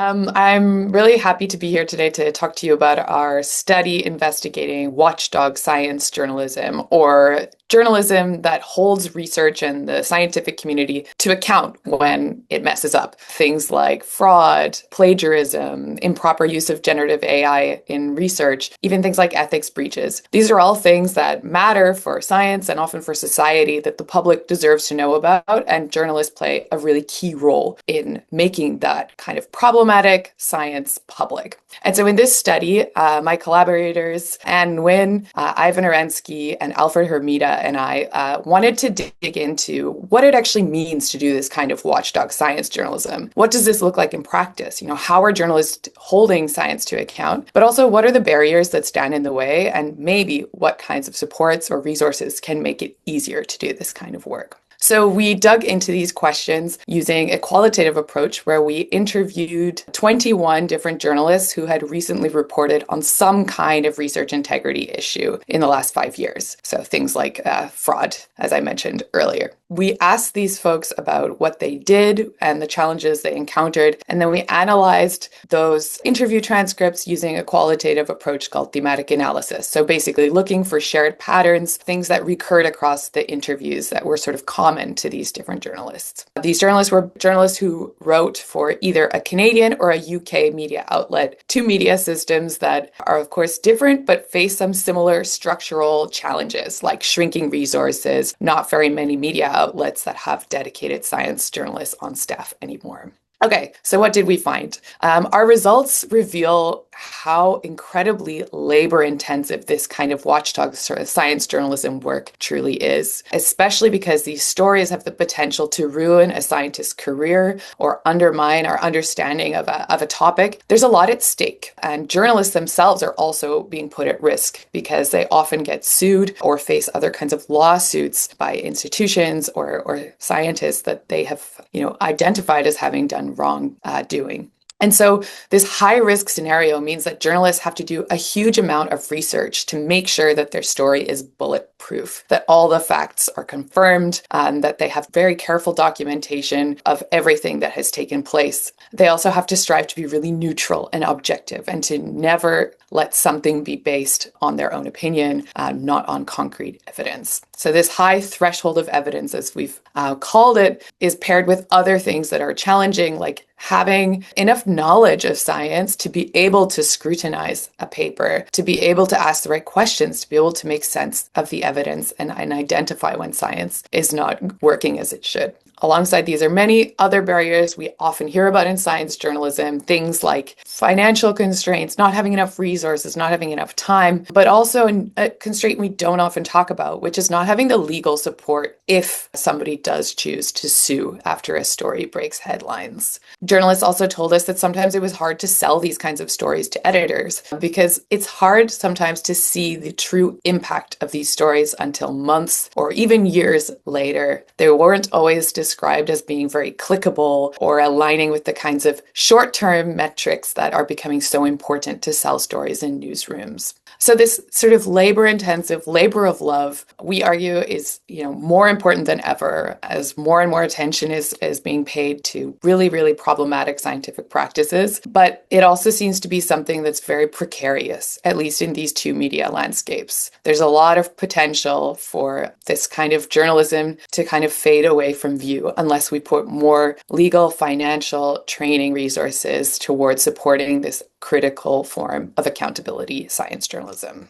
I'm really happy to be here today to talk to you about our study investigating watchdog science journalism, or journalism that holds research and the scientific community to account when it messes up. Things like fraud, plagiarism, improper use of generative AI in research, even things like ethics breaches. These are all things that matter for science and often for society that the public deserves to know about, and journalists play a really key role in making that kind of problematic science public. And so in this study, my collaborators, Anne Nguyen, Ivan Arensky, and Alfred Hermida and I wanted to dig into what it actually means to do this kind of watchdog science journalism. What does this look like in practice? How are journalists holding science to account? But also, what are the barriers that stand in the way? And maybe what kinds of supports or resources can make it easier to do this kind of work? So we dug into these questions using a qualitative approach where we interviewed 21 different journalists who had recently reported on some kind of research integrity issue in the last 5 years. So things like fraud, as I mentioned earlier. We asked these folks about what they did and the challenges they encountered, and then we analyzed those interview transcripts using a qualitative approach called thematic analysis. So basically looking for shared patterns, things that recurred across the interviews that were sort of common to these different journalists. These journalists were journalists who wrote for either a Canadian or a UK media outlet, two media systems that are of course different but face some similar structural challenges like shrinking resources, not very many media outlets that have dedicated science journalists on staff anymore. Okay, so what did we find? Our results reveal how incredibly labor-intensive this kind of watchdog sort of science journalism work truly is, especially because these stories have the potential to ruin a scientist's career or undermine our understanding of a topic. There's a lot at stake, and journalists themselves are also being put at risk because they often get sued or face other kinds of lawsuits by institutions or scientists that they have, identified as having done wrong doing. And so this high-risk scenario means that journalists have to do a huge amount of research to make sure that their story is bulletproof, that all the facts are confirmed, and that they have very careful documentation of everything that has taken place. They also have to strive to be really neutral and objective and to never let something be based on their own opinion, not on concrete evidence. So this high threshold of evidence, as we've called it, is paired with other things that are challenging, like having enough knowledge of science to be able to scrutinize a paper, to be able to ask the right questions, to be able to make sense of the evidence and identify when science is not working as it should. Alongside these are many other barriers we often hear about in science journalism, things like financial constraints, not having enough resources, not having enough time, but also a constraint we don't often talk about, which is not having the legal support if somebody does choose to sue after a story breaks headlines. Journalists also told us that sometimes it was hard to sell these kinds of stories to editors because it's hard sometimes to see the true impact of these stories until months or even years later. They weren't always described as being very clickable or aligning with the kinds of short-term metrics that are becoming so important to sell stories in newsrooms. So this sort of labor-intensive labor of love, we argue, is more important than ever as more and more attention is being paid to really, really problematic scientific practices. But it also seems to be something that's very precarious, at least in these two media landscapes. There's a lot of potential for this kind of journalism to kind of fade away from view unless we put more legal, financial, training resources towards supporting this critical form of accountability science journalism.